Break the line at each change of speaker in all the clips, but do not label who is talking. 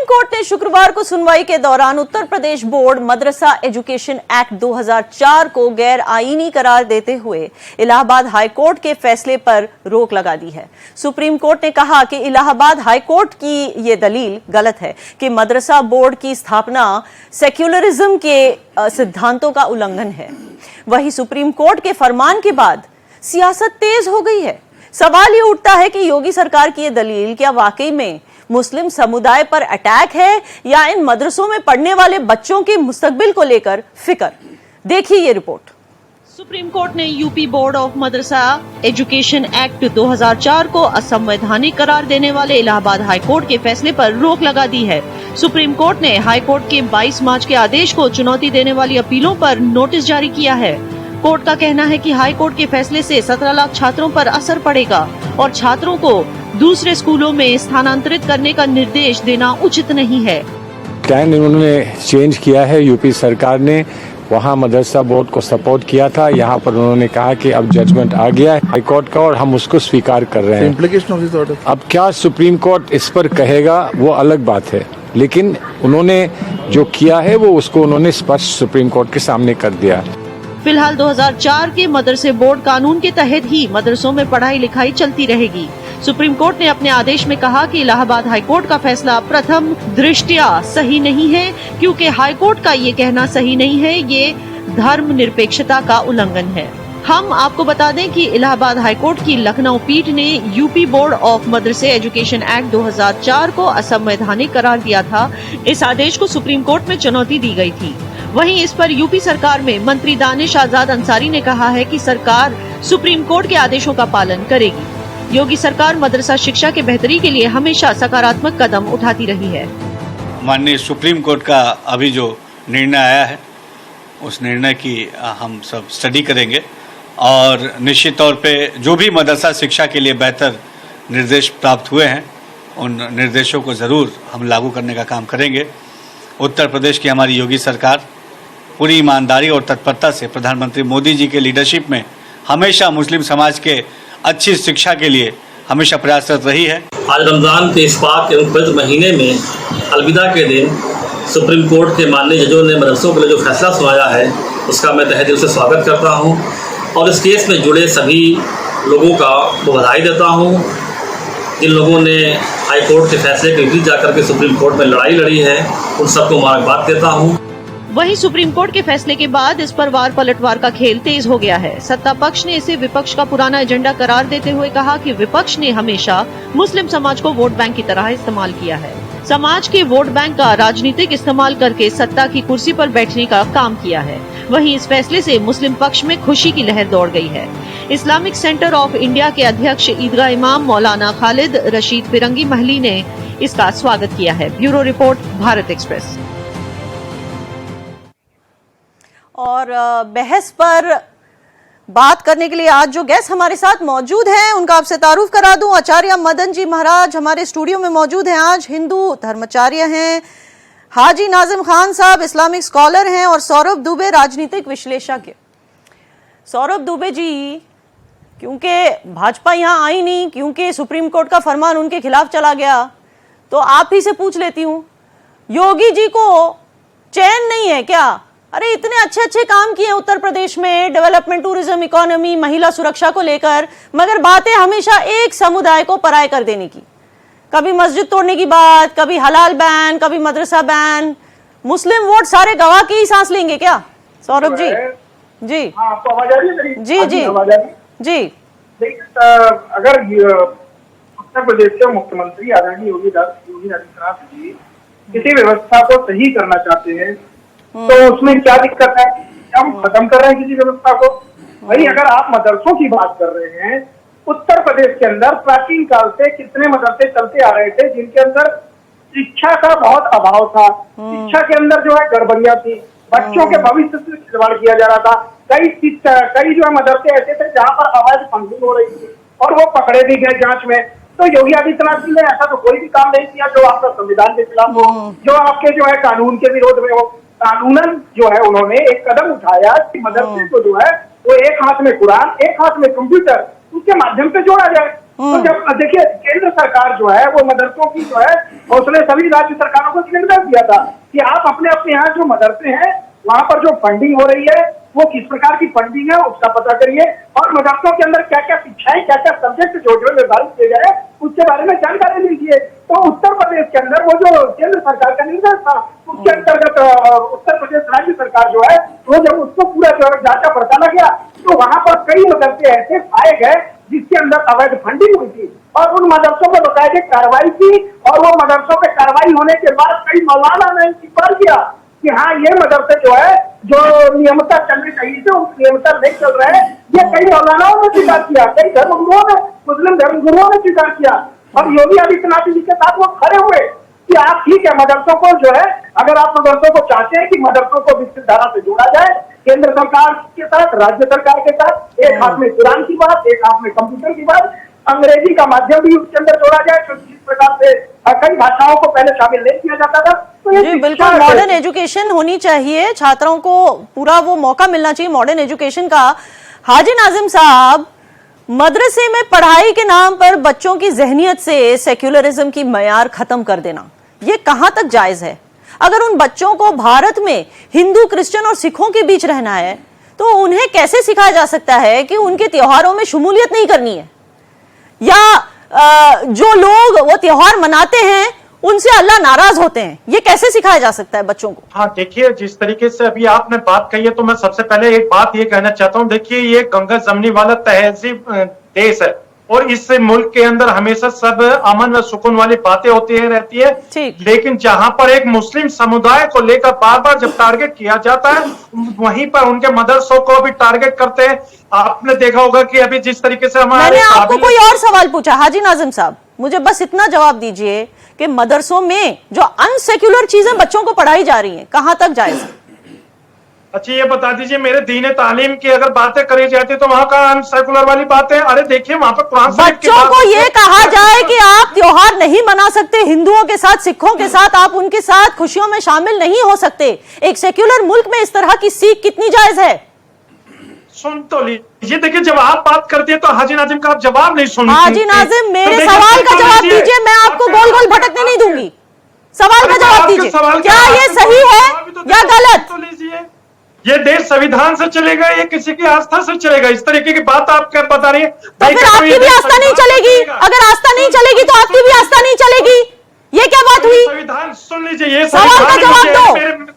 Court ने शुक्रवार को सुनवाई के दौरान उत्तर प्रदेश बोर्ड मदरसा एजुकेशन एक्ट 2004 को गैर आईनी करार देते हुए इलाहाबाद हाई कोर्ट के फैसले पर रोक लगा दी है। सुप्रीम कोर्ट ने कहा कि इलाहाबाद हाई कोर्ट की ये दलील गलत है कि मदरसा बोर्ड की स्थापना सेक्युलरिज्म के सिद्धांतों का उल्लंघन है। वहीं सुप्रीम कोर्ट के फरमान के बाद सियासत तेज हो गई है। सवाल ये उठता है कि योगी सरकार की ये दलील क्या वाकई में मुस्लिम समुदाय पर अटैक है या इन मदरसों में पढ़ने वाले बच्चों के मुस्तकबिल को लेकर फिक्र। देखिए ये रिपोर्ट। सुप्रीम कोर्ट ने UP board of Madrasa education act 2004 को असंवैधानिक करार देने वाले इलाहाबाद हाई कोर्ट के फैसले पर रोक लगा दी है। सुप्रीम कोर्ट ने हाई कोर्ट के 22 मार्च के आदेश को चुनौती देने वाली अपीलों पर नोटिस जारी किया है। कोर्ट का कहना है कि हाई कोर्ट के फैसले से 17 लाख छात्रों पर असर पड़ेगा और छात्रों को दूसरे स्कूलों में स्थानांतरित करने का निर्देश देना उचित नहीं है।
प्लान उन्होंने चेंज किया है। यूपी सरकार ने वहाँ मदरसा बोर्ड को सपोर्ट किया था। यहाँ पर उन्होंने कहा कि अब जजमेंट आ गया है हाई कोर्ट का और हम उसको स्वीकार कर रहे हैं।
इम्प्लीकेशन ऑफ दिस ऑर्डर
अब क्या सुप्रीम कोर्ट इस पर कहेगा वो अलग बात है, लेकिन उन्होंने जो किया है वो उसको उन्होंने स्पष्ट सुप्रीम कोर्ट के सामने कर दिया।
फिलहाल 2004 के मदरसे बोर्ड कानून के तहत ही मदरसों में पढ़ाई लिखाई चलती रहेगी। सुप्रीम कोर्ट ने अपने आदेश में कहा कि इलाहाबाद हाई कोर्ट का फैसला प्रथम दृष्टया सही नहीं है, क्योंकि हाई कोर्ट का ये कहना सही नहीं है, ये धर्मनिरपेक्षता का उल्लंघन है। हम आपको बता दें कि इलाहाबाद हाई कोर्ट की लखनऊ पीठ ने यूपी बोर्ड ऑफ मदरसे एजुकेशन एक्ट 2004 को असंवैधानिक करार दिया था। इस आदेश को सुप्रीम कोर्ट में चुनौती दी गई थी। वहीं इस पर यूपी सरकार में मंत्री दानिश आजाद अंसारी ने कहा है कि सरकार सुप्रीम कोर्ट के आदेशों का पालन करेगी। योगी सरकार मदरसा शिक्षा के बेहतरी के लिए हमेशा सकारात्मक कदम उठाती रही है।
माननीय सुप्रीम कोर्ट का अभी जो निर्णय आया है उस निर्णय की हम सब स्टडी करेंगे और निश्चित तौर पे जो भी मदरसा शिक्षा के लिए बेहतर निर्देश प्राप्त हुए हैं उन निर्देशों को ज़रूर हम लागू करने का काम करेंगे। उत्तर प्रदेश की हमारी योगी सरकार पूरी ईमानदारी और तत्परता से प्रधानमंत्री मोदी जी के लीडरशिप में हमेशा मुस्लिम समाज के अच्छी शिक्षा के लिए हमेशा प्रयासरत रही है।
आज रमज़ान के इस पाक एवं पवित्र महीने में अलविदा के दिन सुप्रीम कोर्ट के माननीय जजों ने मदरसों के लिए जो फैसला सुनाया है उसका मैं तहे दिल से स्वागत करता हूं और इस केस में जुड़े सभी लोगों का बधाई देता हूं। जिन लोगों ने हाई कोर्ट के फैसले के विरुद्ध जाकर के सुप्रीम कोर्ट में लड़ाई लड़ी है उन सबको मुबारकबाद देता हूं।
वहीं सुप्रीम कोर्ट के फैसले के बाद इस पर वार पलटवार का खेल तेज हो गया है। सत्ता पक्ष ने इसे विपक्ष का पुराना एजेंडा करार देते हुए कहा कि विपक्ष ने हमेशा मुस्लिम समाज को वोट बैंक की तरह इस्तेमाल किया है। समाज के वोट बैंक का राजनीतिक इस्तेमाल करके सत्ता की कुर्सी पर बैठने का काम किया है। वहीं इस फैसले से मुस्लिम पक्ष में खुशी की लहर दौड़ गई है। इस्लामिक सेंटर ऑफ इंडिया के अध्यक्ष ईदगाह इमाम मौलाना खालिद रशीद फिरंगी महली ने इसका स्वागत किया है। Bureau report, Bharat express. और बहस पर बात करने के लिए आज जो गेस्ट हमारे साथ मौजूद हैं उनका आपसे तारुफ करा दूं। आचार्य मदन जी महाराज हमारे स्टूडियो में मौजूद हैं। आज हिंदू धर्माचार्य हैं। हाजी नाजिम खान साहब इस्लामिक स्कॉलर हैं और सौरभ दुबे राजनीतिक विश्लेषक। सौरभ दुबे जी, क्योंकि भाजपा यहाँ आई नहीं, क्योंकि सुप्रीम कोर्ट का फरमान उनके खिलाफ चला गया, तो आप ही से पूछ लेती हूँ, योगी जी को चैन नहीं है क्या? अरे इतने अच्छे अच्छे काम किए उत्तर प्रदेश में, डेवलपमेंट, टूरिज्म, इकोनॉमी, महिला सुरक्षा को लेकर, मगर बातें हमेशा एक समुदाय को पराये कर देने की। कभी मस्जिद तोड़ने की बात, कभी हलाल बैन, कभी मदरसा बैन। मुस्लिम वोट सारे गवा के ही सांस लेंगे क्या सौरभ जी? जी
आपको आवाज आ रही है?
जी जी जी।
अगर उत्तर प्रदेश के मुख्यमंत्री आदरणीय योगी आदित्यनाथ जी किसी व्यवस्था को सही करना चाहते हैं तो उसमें क्या दिक्कत है? हम खत्म कर रहे हैं किसी व्यवस्था को? वही अगर आप मदरसों की बात कर रहे हैं, उत्तर प्रदेश के अंदर प्राचीन काल से कितने मदरसे चलते आ रहे थे जिनके अंदर शिक्षा का बहुत अभाव था। शिक्षा के अंदर जो है गड़बड़ियां थी, बच्चों के भविष्य से खिलवाड़ किया जा रहा था। कई जो है मदरसे ऐसे थे जहाँ पर अवैध फंडिंग हो रही थी और वो पकड़े भी गए जांच में। तो योगी आदित्यनाथ जी ने ऐसा तो कोई भी काम नहीं किया जो आपका संविधान के खिलाफ हो, जो आपके जो है कानून के विरोध में हो। कानूनन जो है उन्होंने एक कदम उठाया कि मदरसे को जो है वो एक हाथ में कुरान, एक हाथ में कंप्यूटर, उसके माध्यम से जोड़ा जाए। तो जब देखिए केंद्र सरकार जो है वो मदरसों की जो है उसने सभी राज्य सरकारों को निर्देश दिया था कि आप अपने अपने यहाँ जो मदरसे हैं वहाँ पर जो फंडिंग हो रही है वो किस प्रकार की फंडिंग है उसका पता करिए और मदरसों के अंदर क्या क्या शिक्षाएं क्या क्या सब्जेक्ट जो जो निर्धारित किए गए उसके बारे में जानकारी लीजिए। तो उत्तर प्रदेश के अंदर वो जो केंद्र सरकार का निर्देश था उसके अंतर्गत उत्तर प्रदेश राज्य सरकार जो है वो जब उसको पूरा जांचा पड़ताला गया तो वहाँ पर कई मदरसे ऐसे पाए गए जिसके अंदर अवैध फंडिंग हुई थी और उन मदरसों पर बकायदे कार्रवाई की और वो मदरसों पे कार्रवाई होने के बाद कई मौलाना ने स्वीकार किया कि हाँ ये मदरसे जो है जो नियमता चलनी चाहिए थे उस नियमता नहीं चल रहे हैं। ये कई मौलानाओं ने स्वीकार किया, कई धर्मगुरुओं ने मुस्लिम धर्मगुरुओं ने स्वीकार किया और योगी आदित्यनाथ जी के साथ वो खड़े हुए कि आप ठीक है मदरसों को जो है अगर आप मदरसों को चाहते हैं कि मदरसों को विकसित धारा से जोड़ा जाए केंद्र सरकार के साथ राज्य सरकार के साथ एक हाथ में कुरान की बात एक हाथ में कंप्यूटर की बात अंग्रेजी का माध्यम भी उसके अंदर जोड़ा जाए तो जिस प्रकार से कई भाषाओं को पहले शामिल नहीं किया जाता था तो ये
जी बिल्कुल मॉडर्न एजुकेशन होनी चाहिए, छात्रों को पूरा वो मौका मिलना चाहिए मॉडर्न एजुकेशन का। हाजी नाजिम साहब, मदरसे में पढ़ाई के नाम पर बच्चों की जहनियत से सेक्युलरिज्म की मयार खत्म कर देना ये कहां तक जायज है? अगर उन बच्चों को भारत में हिंदू क्रिश्चियन और सिखों के बीच रहना है तो उन्हें कैसे सिखाया जा सकता है कि उनके त्योहारों में शमूलियत नहीं करनी है या जो लोग वो त्योहार मनाते हैं उनसे अल्लाह नाराज होते हैं, ये कैसे सिखाया जा सकता है बच्चों को?
हाँ देखिए, जिस तरीके से अभी आपने बात कही है तो मैं सबसे पहले एक बात ये कहना चाहता हूँ। देखिए ये गंगा जमनी वाला तहजीब देश है और इस मुल्क के अंदर हमेशा सब अमन व सुकून वाली बातें होती है रहती है, लेकिन जहां पर एक मुस्लिम समुदाय को लेकर बार बार जब टारगेट किया जाता है वहीं पर उनके मदरसों को भी टारगेट करते हैं। आपने देखा होगा कि अभी जिस तरीके से हमारे
मैंने आपको कोई और सवाल पूछा हाजी नाजिम साहब, मुझे बस इतना जवाब दीजिए कि मदरसों में जो अनसेक्युलर चीजें बच्चों को पढ़ाई जा रही हैं कहां तक जायज है?
अच्छा ये बता दीजिए, मेरे दीन तालीम की अगर बातें करी जाती तो वहां का अनसेकुलर वाली बातें, अरे देखिए वहां पर कुरान
बच्चों को ये कहा जाए कि आप त्योहार नहीं मना सकते हिंदुओं के साथ सिखों के साथ, आप उनके साथ खुशियों में शामिल नहीं हो सकते, एक सेक्युलर मुल्क में इस तरह की सीख कितनी जायज है?
सुन तो लीजिए, देखिए जब आप बात करती है तो हाजी नाजिम का आप जवाब नहीं सुनते।
हाजी नाजिम मेरे सवाल का जवाब दीजिए, मैं आपको गोल गोल भटकने नहीं दूंगी। सवाल का जवाब दीजिए, क्या ये सही है या गलत?
ये देश संविधान से चलेगा, ये किसी की आस्था से चलेगा? इस तरीके की बात आप क्या बता रही है?
तो फिर आपकी भी आस्था नहीं चलेगी, अगर आस्था नहीं चलेगी तो आपकी भी आस्था नहीं चलेगी, ये क्या बात हुई?
संविधान सुन लीजिए, ये
सवाल का जवाब दो।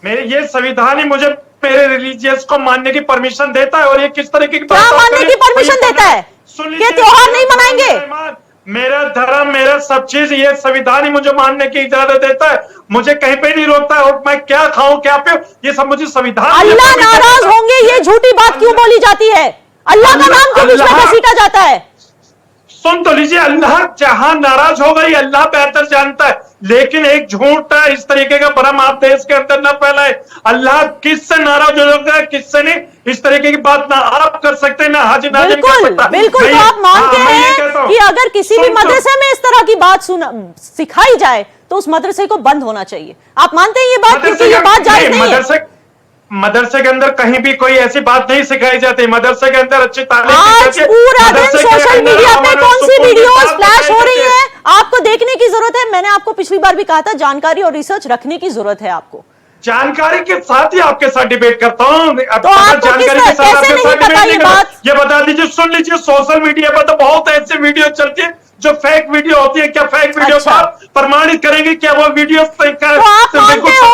मेरे ये संविधान ही मुझे मेरे रिलीजियस को मानने की परमिशन देता है और ये किस तरीके की
क्या मानने की परमिशन देता है? ये त्योहार नहीं मनाएंगे?
मेरा धर्म मेरा सब चीज ये संविधान ही मुझे मानने की इजाजत देता है, मुझे कहीं पे नहीं रोकता है और मैं क्या खाऊं क्या पीऊं ये सब मुझे संविधान।
अल्लाह नाराज होंगे ये झूठी बात क्यों बोली जाती है? अल्लाह का नाम क्यों बीच में घसीटा जाता है?
सुन तो लीजिए, अल्लाह जहां नाराज होगा ये अल्लाह बेहतर जानता है, लेकिन एक झूठ है इस तरीके का भ्रम आप देश के अंदर न फैलाए। अल्लाह किससे नाराज होगा किससे नहीं, इस तरीके की बात ना आप कर सकते ना हाजी नाजिम कर सकता।
बिल्कुल, तो आप मानते हैं कि अगर किसी भी मदरसे में इस तरह की बात सिखाई जाए तो उस मदरसे को बंद होना चाहिए, आप मानते हैं ये बात? क्योंकि ये बात जायज नहीं है।
मदरसे के अंदर कहीं भी कोई ऐसी बात नहीं सिखाई जाती, मदरसे के अंदर अच्छी तालीम
आज पूरा दिन सोशल मीडिया पे कौन सी वीडियोस फ्लैश हो रही हैं, आपको देखने की जरूरत है। मैंने आपको पिछली बार भी कहा था जानकारी और रिसर्च रखने की जरूरत है, आपको
जानकारी के साथ ही आपके साथ डिबेट करता हूँ।
तो आपको जानकारी के साथ आपके साथ डिबेट नहीं करता,
ये बता दीजिए। सुन लीजिए, सोशल मीडिया पर तो बहुत ऐसी वीडियो चलती है जो फेक वीडियो होती है, क्या फेक वीडियो
अच्छा।
प्रमाणित करेंगे क्या वो वीडियो?
तो आप मानते हो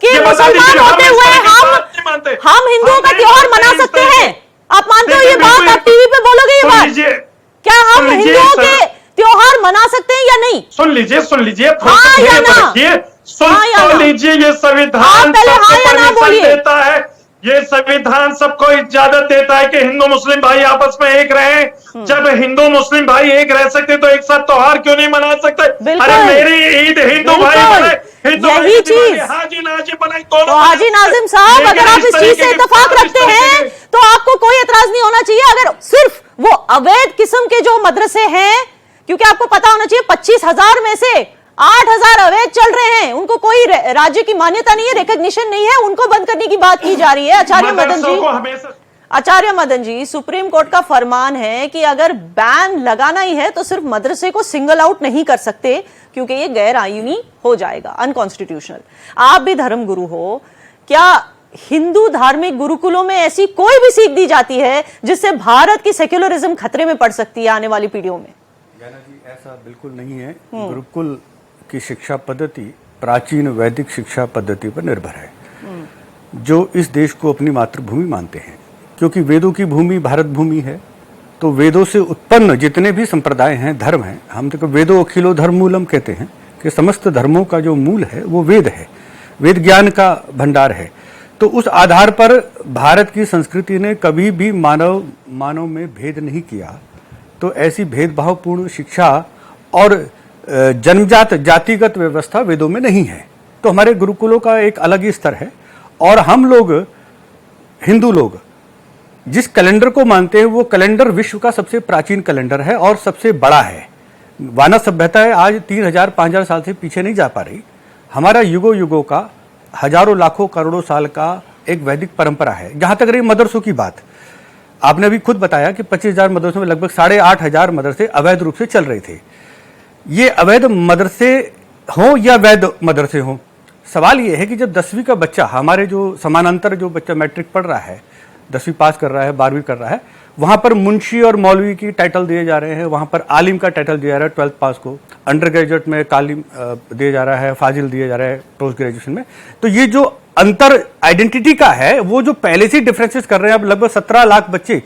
कि मुसलमान होते हुए हम हिंदुओं का त्योहार मना सकते हैं? आप मानते हो ये बात? आप टीवी पे बोलोगे ये बात? क्या हम हिंदुओं के त्योहार मना सकते हैं या नहीं?
सुन लीजिए
हाँ या ना?
सुन लीजिए, ये संविधान देता है, ये संविधान सबको इजाजत देता है कि हिंदू मुस्लिम भाई आपस में एक रहे। जब हिंदू मुस्लिम भाई एक रह सकते तो एक साथ त्योहार क्यों नहीं मना सकते? अरे मेरी ईद हिंदू भाई बनाए,
यही चीज
हाजी नाजिम बनाए।
तो हाजी नाजिम साहब, अगर आप इस चीज से इत्तेफाक रखते हैं तो आपको कोई एतराज नहीं होना चाहिए। अगर सिर्फ वो अवैध किस्म के जो मदरसे हैं, क्योंकि आपको पता होना चाहिए 25,000 में से 8,000 अवैध चल रहे हैं, उनको कोई राज्य की मान्यता नहीं है, रिकॉग्निशन नहीं है, उनको बंद करने की बात की जा रही है। आचार्य मदन जी, आचार्य मदन जी, सुप्रीम कोर्ट का फरमान है कि अगर बैन लगाना ही है तो सिर्फ मदरसे को सिंगल आउट नहीं कर सकते, क्योंकि ये गैर आईनी हो जाएगा, अनकॉन्स्टिट्यूशनल। आप भी धर्मगुरु हो, क्या हिंदू धार्मिक गुरुकुलों में ऐसी कोई भी सीख दी जाती है जिससे भारत की सेक्युलरिज्म खतरे में पड़ सकती है आने वाली पीढ़ियों में?
ज्ञाना जी, ऐसा बिल्कुल नहीं है। गुरुकुल की शिक्षा पद्धति प्राचीन वैदिक शिक्षा पद्धति पर निर्भर है, जो इस देश को अपनी मातृभूमि मानते हैं। क्योंकि वेदों की भूमि भारत भूमि है, तो वेदों से उत्पन्न जितने भी संप्रदाय हैं, धर्म हैं, हम तो वेदो अखिलो धर्म मूलम कहते हैं कि समस्त धर्मों का जो मूल है वो वेद है, वेद ज्ञान का भंडार है। तो उस आधार पर भारत की संस्कृति ने कभी भी मानव में भेद नहीं किया। तो ऐसी भेदभावपूर्ण शिक्षा और जन्मजात जातिगत व्यवस्था वेदों में नहीं है। तो हमारे गुरुकुलों का एक अलग ही स्तर है। और हम लोग हिंदू लोग जिस कैलेंडर को मानते हैं वो कैलेंडर विश्व का सबसे प्राचीन कैलेंडर है और सबसे बड़ा है। वानर सभ्यता है आज 3000-5000 साल से पीछे नहीं जा पा रही। हमारा युगों युगों का, हजारों लाखों करोड़ों साल का एक वैदिक परंपरा है। जहां तक रही मदरसों की बात, आपने अभी खुद बताया कि 25,000 मदरसों में लगभग 8,500 मदरसे अवैध रूप से चल रहे थे। ये अवैध मदरसे हों या वैध मदरसे हों, सवाल ये है कि जब 10वीं का बच्चा, हमारे जो समानांतर जो बच्चा मैट्रिक पढ़ रहा है, 10वीं पास कर रहा है, 12वीं कर रहा है, वहां पर मुंशी और मौलवी की टाइटल दिए जा रहे हैं, वहां पर आलिम का टाइटल दिया जा रहा है 12th पास को, अंडर ग्रेजुएट में कालिम दिया जा रहा है, फाजिल दिया जा रहा है पोस्ट ग्रेजुएशन में। तो ये जो अंतर आइडेंटिटी का है, वो जो पहले से डिफरेंसेस कर रहे हैं, अब लगभग 17 लाख बच्चे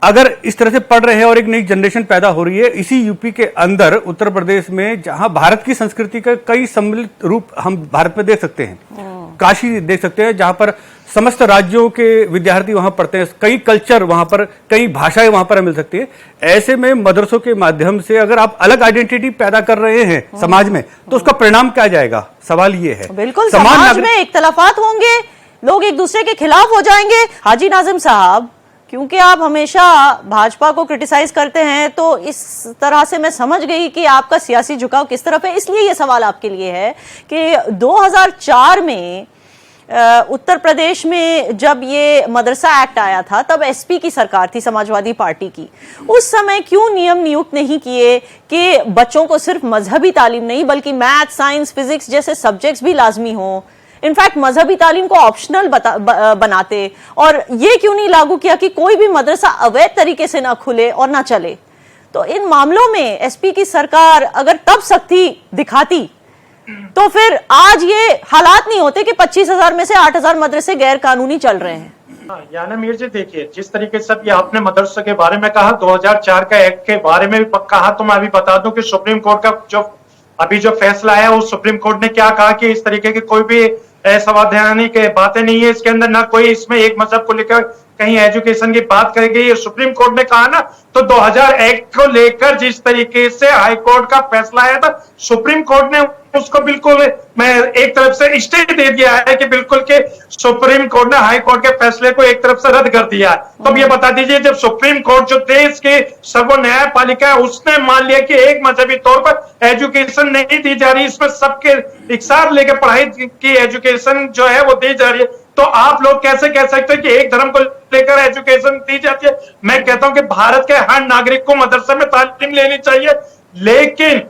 अगर इस तरह से पढ़ रहे हैं और एक नई जनरेशन पैदा हो रही है इसी यूपी के अंदर, उत्तर प्रदेश में, जहां भारत की संस्कृति का कई सम्मिलित रूप हम भारत में देख सकते हैं। काशी देख सकते हैं जहां पर समस्त राज्यों के विद्यार्थी वहां पढ़ते हैं, कई कल्चर वहां पर, कई भाषाएं वहां पर मिल सकती है। ऐसे में मदरसों के माध्यम से अगर आप अलग आइडेंटिटी पैदा कर रहे हैं समाज में, तो उसका परिणाम क्या जाएगा? सवाल ये है।
बिल्कुल, समाज में इख्तलाफात होंगे, लोग एक दूसरे के खिलाफ हो जाएंगे। हाजी नाजिम साहब, क्योंकि आप हमेशा भाजपा को क्रिटिसाइज करते हैं, तो इस तरह से मैं समझ गई कि आपका सियासी झुकाव किस तरफ है। इसलिए यह सवाल आपके लिए है कि 2004 में उत्तर प्रदेश में जब ये मदरसा एक्ट आया था, तब एसपी की सरकार थी, समाजवादी पार्टी की। उस समय क्यों नियम नियुक्त नहीं किए कि बच्चों को सिर्फ मजहबी तालीम नहीं बल्कि मैथ, साइंस, फिजिक्स जैसे सब्जेक्ट्स भी लाजमी हों? इनफैक्ट मजहबी तालीम को ऑप्शनल बनाते। और ये क्यों नहीं लागू किया कि कोई भी मदरसा अवैध तरीके से ना खुले और ना चले? तो इन मामलों में एसपी की सरकार अगर तब सख्ती दिखाती तो फिर आज ये हालात नहीं होते कि 25,000 में से 8,000 मदरसे गैर कानूनी चल रहे हैं।
याना मीर जी, देखिए जिस तरीके से ये आपने मदरसे के बारे में कहा, 2004 का एक्ट के बारे में भी कहा, तो मैं अभी बता दूं कि सुप्रीम कोर्ट का जो फैसला है, वो सुप्रीम कोर्ट ने क्या कहा कि इस तरीके की कोई भी असंवैधानिक के बातें नहीं है इसके अंदर, ना कोई इसमें एक मजहब को लेकर कहीं एजुकेशन की बात करी गई है। सुप्रीम कोर्ट ने कहा ना, तो 2000 एक्ट को लेकर जिस तरीके से हाई कोर्ट का फैसला आया था, सुप्रीम कोर्ट ने उसको बिल्कुल, मैं एक तरफ से स्टे दे दिया है कि बिल्कुल के सुप्रीम कोर्ट ने हाई कोर्ट के फैसले को एक तरफ से रद्द कर दिया है। तो अब ये बता दीजिए, जब सुप्रीम कोर्ट जो देश के सर्वोच्च न्यायपालिका है, उसने मान लिया कि एक मजहबी तौर पर एजुकेशन नहीं दी जा रही, इसमें सबके एक साथ लेकर पढ़ाई की एजुकेशन जो है वो दी जा रही है, तो आप लोग कैसे कह सकते हैं कि एक धर्म को लेकर एजुकेशन दी जाती है? मैं कहता हूं कि भारत के हर नागरिक को मदरसे में तालीम लेनी चाहिए, लेकिन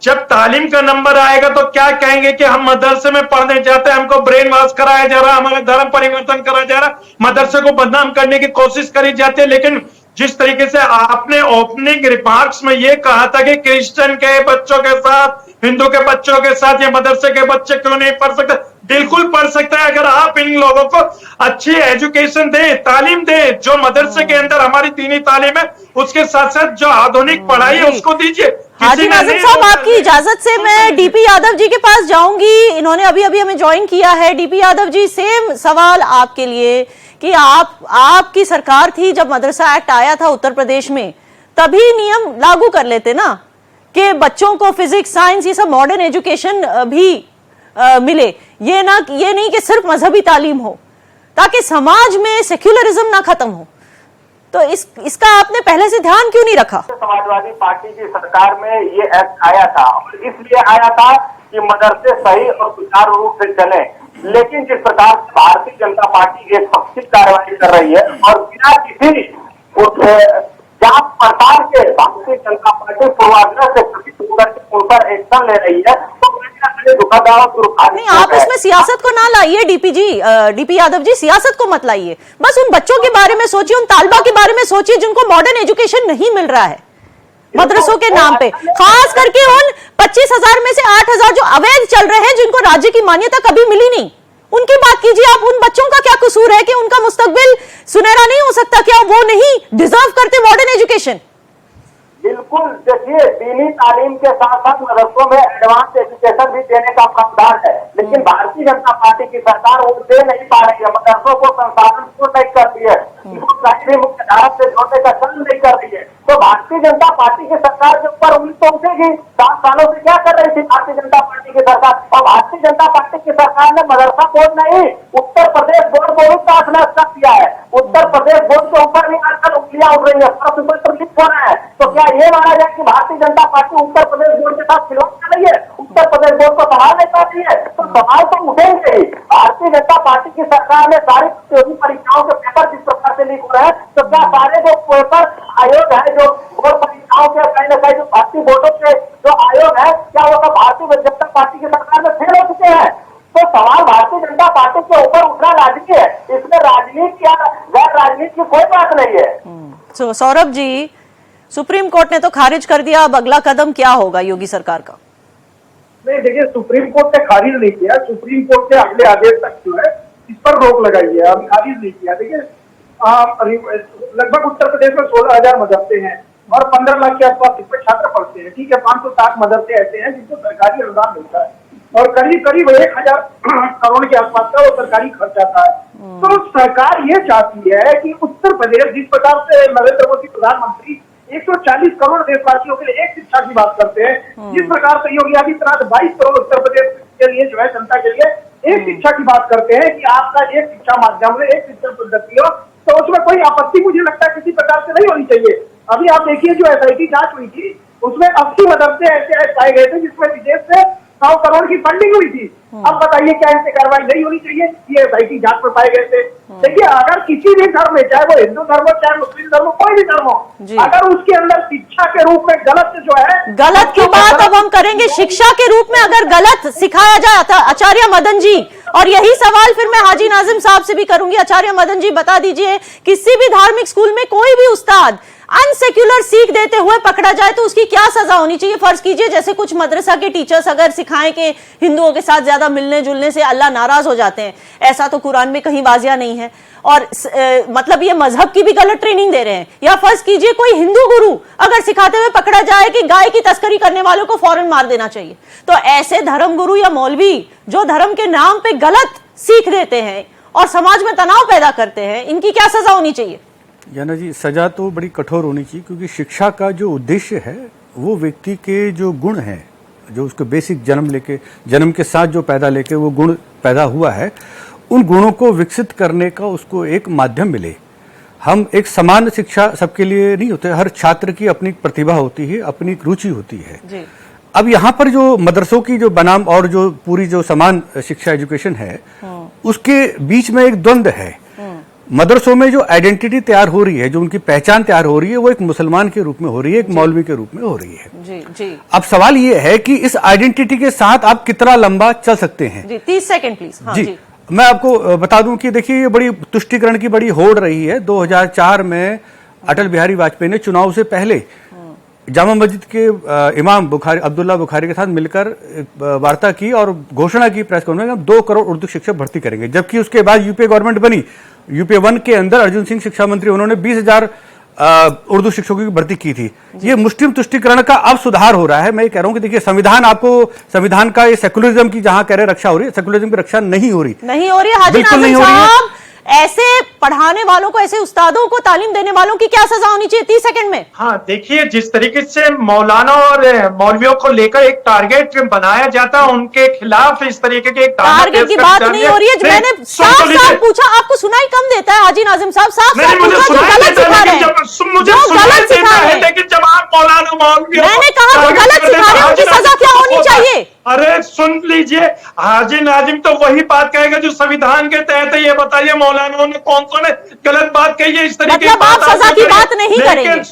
जब तालीम का नंबर आएगा तो क्या कहेंगे कि हम मदरसे में पढ़ने जाते हैं, हमको ब्रेन वॉश कराया जा रहा है, हमारा धर्म परिवर्तन कराया जा रहा है, मदरसे को बदनाम करने की कोशिश करी जाती है। लेकिन जिस तरीके से आपने ओपनिंग रिमार्क्स में ये कहा था कि क्रिश्चियन के बच्चों के साथ, हिंदू के बच्चों के साथ ये मदरसे के बच्चे क्यों नहीं पढ़ सकते? बिल्कुल पढ़ सकते हैं, अगर आप इन लोगों को अच्छी एजुकेशन दें, तालीम दें। जो मदरसे के अंदर हमारी दीनी तालीम है, उसके साथ साथ जो आधुनिक पढ़ाई है उसको दीजिए।
हाजी नाजिम साहब, आपकी इजाजत से मैं डीपी यादव जी के पास जाऊंगी, इन्होंने अभी अभी हमें ज्वाइन किया है। डीपी यादव जी, सेम सवाल आपके लिए कि आपकी सरकार थी जब मदरसा एक्ट आया था उत्तर प्रदेश में, तभी नियम लागू कर लेते ना कि बच्चों को फिजिक्स, साइंस, ये सब मॉडर्न एजुकेशन भी मिले। ये नहीं कि सिर्फ मजहबी तालीम हो, ताकि समाज में सेक्युलरिज्म ना खत्म हो। तो इसका आपने पहले से ध्यान क्यों नहीं रखा?
समाजवादी पार्टी की सरकार में ये एक्ट आया था और इसलिए आया था कि मदरसे सही और सुचारू रूप से चले, लेकिन जिस प्रकार से भारतीय जनता पार्टी एक पक्षी कार्रवाई कर रही है और बिना किसी जांच पड़ताल के भारतीय जनता पार्टी पूर्वाग्रह से घटित होकर उन पर एक्शन ले रही है, तो
नहीं, आप इसमें सियासत को ना लाइए डीपी यादव जी, सियासत को मत लाइए। बस उन बच्चों के बारे में सोचिए, उन तालबा के बारे में सोचिए जिनको मॉडर्न एजुकेशन नहीं मिल रहा है मदरसों के नाम पे, खास करके उन 25,000 में से 8,000 जो अवैध चल रहे हैं, जिनको राज्य की मान्यता कभी मिली नहीं, उनकी बात कीजिए आप। उन बच्चों का क्या कसूर है कि उनका मुस्तकबिल सुनहरा नहीं हो सकता? क्या वो नहीं डिजर्व करते मॉडर्न एजुकेशन?
बिल्कुल, देखिए दीनी तालीम के साथ साथ मदरसों में एडवांस एजुकेशन भी देने का प्रावधान है, लेकिन भारतीय जनता पार्टी की सरकार वो दे नहीं पा रही है। मदरसों को संसाधन क्यों नहीं कर रही है, उनको प्राइमरी मुख्य धारा से जोड़ने का काम नहीं कर रही है, तो भारतीय जनता पार्टी की सरकार के ऊपर उंगली तो उठेगी। 7 सालों से क्या कर रही थी भारतीय जनता पार्टी की सरकार? और भारतीय जनता पार्टी की सरकार ने मदरसा बोर्ड नहीं, उत्तर प्रदेश बोर्ड को भी ताशनस्त किया है। उत्तर प्रदेश बोर्ड के ऊपर भी आजकल उंगलियां उठ रही है, प्रश्न लिख हो रहा है, तो क्या ये माना जाए कि भारतीय जनता पार्टी उत्तर प्रदेश बोर्ड के साथ खिलवाड़ कर रही है, उत्तर प्रदेश बोर्ड को संभाल नहीं पा रही है? तो सवाल तो उठेंगे ही। भारतीय जनता पार्टी की सरकार ने सारी प्रतियोगी परीक्षाओं के पेपर जिस प्रकार से लीक हो रहे हैं, तो क्या सारे जो पेपर आयोग है, जो बोर्ड परीक्षाओं के कहीं न कहीं जो भारतीय बोर्डों के जो आयोग है, क्या वो सब भारतीय जनता पार्टी की सरकार में फेल हो चुके हैं? तो सवाल भारतीय जनता पार्टी के ऊपर उठना राजनीति है, इसमें राजनीति या गैर राजनीति की कोई बात नहीं है।
सौरभ जी, सुप्रीम कोर्ट ने तो खारिज कर दिया, अब अगला कदम क्या होगा योगी सरकार का?
नहीं, देखिए सुप्रीम कोर्ट ने खारिज नहीं किया, सुप्रीम कोर्ट ने अगले आदेश तक जो है इस पर रोक लगाई है, अभी खारिज नहीं किया। देखिए लगभग उत्तर प्रदेश में 16,000 मदरसे हैं और 15 लाख के आसपास इस पर छात्र पढ़ते हैं। ठीक है, 560 मदरसे ऐसे हैं जिनको सरकारी अनुदान मिलता है और करीब करीब 1,000 करोड़ के आसपास का वो सरकारी खर्च आता है। तो सरकार ये चाहती है कि उत्तर प्रदेश, जिस प्रकार से नरेंद्र मोदी प्रधानमंत्री 140 करोड़ देशवासियों के लिए एक शिक्षा की बात करते हैं, जिस प्रकार से योगी आदित्यनाथ 22 करोड़ उत्तर प्रदेश के लिए जो है जनता के लिए एक शिक्षा की बात करते हैं कि आपका एक शिक्षा माध्यम में एक शिक्षा पद्धति हो, तो उसमें कोई आपत्ति मुझे लगता है किसी प्रकार से नहीं होनी चाहिए। अभी आप देखिए जो SIT जांच हुई थी उसमें 80 मदरसे ऐसे पाए गए थे जिसमें विदेश से 100 करोड़ की फंडिंग हुई थी। अब बताइए क्या इनसे कार्रवाई नहीं होनी चाहिए? ये SIT जांच में पाए गए थे। देखिए अगर किसी भी धर्म में, चाहे वो हिंदू धर्म हो चाहे मुस्लिम धर्म हो, कोई भी धर्म हो, अगर उसके अंदर शिक्षा के रूप में गलत जो है,
गलत की बात अब हम करेंगे, शिक्षा के रूप में अगर गलत सिखाया जाता, आचार्य मदन जी, और यही सवाल फिर मैं हाजी नाजिम साहब से भी करूंगी। आचार्य मदन जी बता दीजिए, किसी भी धार्मिक स्कूल में कोई भी उस्ताद अनसेक्युलर सीख देते हुए पकड़ा जाए तो उसकी क्या सजा होनी चाहिए? फर्ज कीजिए जैसे कुछ मदरसा के टीचर्स अगर सिखाएं कि हिंदुओं के साथ ज्यादा मिलने जुलने से अल्लाह नाराज हो जाते हैं, ऐसा तो कुरान में कहीं वाजिया नहीं है, और मतलब ये मजहब की भी गलत ट्रेनिंग दे रहे हैं। या फर्ज कीजिए कोई हिंदू गुरु अगर सिखाते हुए पकड़ा जाए कि गाय की तस्करी करने वालों को फौरन मार देना चाहिए, तो ऐसे धर्म गुरु या मौलवी जो धर्म के नाम पे गलत सीख देते हैं और समाज में तनाव पैदा करते हैं, इनकी क्या सजा होनी चाहिए?
याना जी, सजा तो बड़ी कठोर होनी चाहिए, क्योंकि शिक्षा का जो उद्देश्य है वो व्यक्ति के जो गुण हैं, जो उसको बेसिक जन्म के साथ जो पैदा लेके वो गुण पैदा हुआ है, उन गुणों को विकसित करने का उसको एक माध्यम मिले। हम एक समान शिक्षा सबके लिए नहीं होते, हर छात्र की अपनी प्रतिभा होती है, अपनी रुचि होती है जी। अब यहाँ पर जो मदरसों की जो बनाम और जो पूरी जो समान शिक्षा एजुकेशन है, उसके बीच में एक द्वंद्व है। मदरसों में जो आइडेंटिटी तैयार हो रही है, जो उनकी पहचान तैयार हो रही है, वो एक मुसलमान के रूप में हो रही है, एक मौलवी के रूप में हो रही है जी। अब सवाल ये है कि इस आइडेंटिटी के साथ आप कितना लंबा चल सकते हैं जी।
30 सेकंड प्लीज। हाँ जी।
मैं आपको बता दूं कि देखिए, ये बड़ी तुष्टिकरण की बड़ी होड़ रही है। 2004 में अटल बिहारी वाजपेयी ने चुनाव से पहले जामा मस्जिद के इमाम अब्दुल्ला बुखारी के साथ मिलकर वार्ता की और घोषणा की प्रेस कॉन्फ्रेंस में 2 करोड़ उर्दू शिक्षक भर्ती करेंगे। जबकि उसके बाद यूपीए गवर्नमेंट बनी, यूपीए 1 के अंदर अर्जुन सिंह शिक्षा मंत्री, उन्होंने 20,000 उर्दू शिक्षकों की भर्ती की थी। ये मुस्लिम तुष्टिकरण का अब सुधार हो रहा है। मैं ये कह रहा हूं कि देखिए, संविधान का ये सेकुलरिज्म की जहां कह रहे रक्षा हो रही है, सेकुलरिज्म की रक्षा नहीं हो रही है, बिल्कुल नहीं हो रही है।
ऐसे पढ़ाने वालों को, ऐसे उस्तादों को, तालीम देने वालों की क्या सजा होनी चाहिए? 30 सेकंड में।
हाँ, देखिए जिस तरीके से मौलाना और मौलवियों को लेकर एक टारगेट बनाया जाता है, उनके खिलाफ इस तरीके के
टारगेट की बात नहीं हो रही है। मैंने साफ पूछा, आपको सुनाई कम देता है हाजी नाजिम साहब? साफ पूछा,
मौलवी
मैंने कहा जो गलत सिखा रहे हैं उनकी सजा क्या होनी चाहिए?
अरे सुन लीजिए, हाजी नाजिम तो वही बात कहेगा जो संविधान के तहत है। ये बताइए मौलाना ने कौन कौन है गलत बात कही है? इस तरीके की
मतलब आप सजा की बात नहीं करेंगे?
लेकिन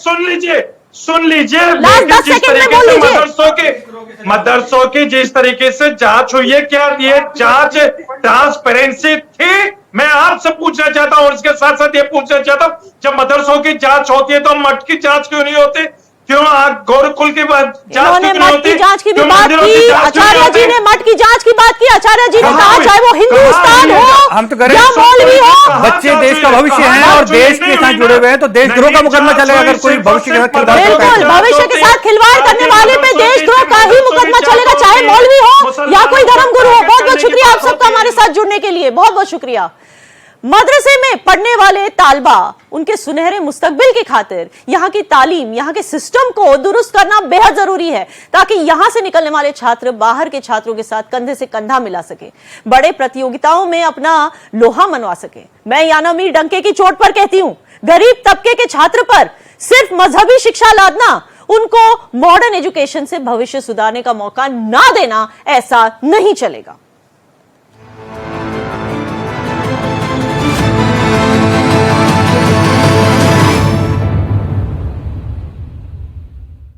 सुन लीजिए
लास्ट 10
जिस
सेकंड में
तरीके
बोल
से
लीजिए।
मदरसों की जिस तरीके से जांच हुई है, क्या ये जांच ट्रांसपेरेंसी थी? मैं आपसे पूछना चाहता हूं और इसके साथ साथ ये पूछना चाहता हूं, जब मदरसों की जांच होती है तो मठ की जांच क्यों नहीं होती? क्यों गोरखकुल की जांच क्यों नहीं
मठ
होती?
की जांच की भी
क्यों
बात
मंदिरों
की,
जांच क्यों नहीं
आचार्य
होती?
जी ने मठ की जांच की बात की। आचार्य जी ने
कहाँ
कहा
हुई?
चाहे वो हिंदुस्तान
कहाँ हुई?
हो
हम तो कह रहे
या
हैं
मौलवी हो।
बच्चे देश का भविष्य हैं और देश के साथ जुड़े हुए हैं, तो देशद्रोह का मुकदमा चलेगा अगर कोई भविष्य के साथ खिलवाड़ करता है।
बिल्कुल, भविष्य के साथ खिलवाड़ करने वाले पे देशद्रोह का ही मुकदमा चलेगा, चाहे मौलवी हो या कोई धर्मगुरु हो। बहुत बहुत शुक्रिया आप सबका हमारे साथ जुड़ने के लिए, बहुत बहुत शुक्रिया। मदरसे में पढ़ने वाले तालबा उनके सुनहरे मुस्तकबिल की खातिर यहां की तालीम, यहां के सिस्टम को दुरुस्त करना बेहद जरूरी है, ताकि यहां से निकलने वाले छात्र बाहर के छात्रों के साथ कंधे से कंधा मिला सके, बड़े प्रतियोगिताओं में अपना लोहा मनवा सके। मैं याना मीर डंके की चोट पर कहती हूं, गरीब तबके के छात्र पर सिर्फ मजहबी शिक्षा लादना, उनको मॉडर्न एजुकेशन से भविष्य सुधारने का मौका ना देना, ऐसा नहीं चलेगा।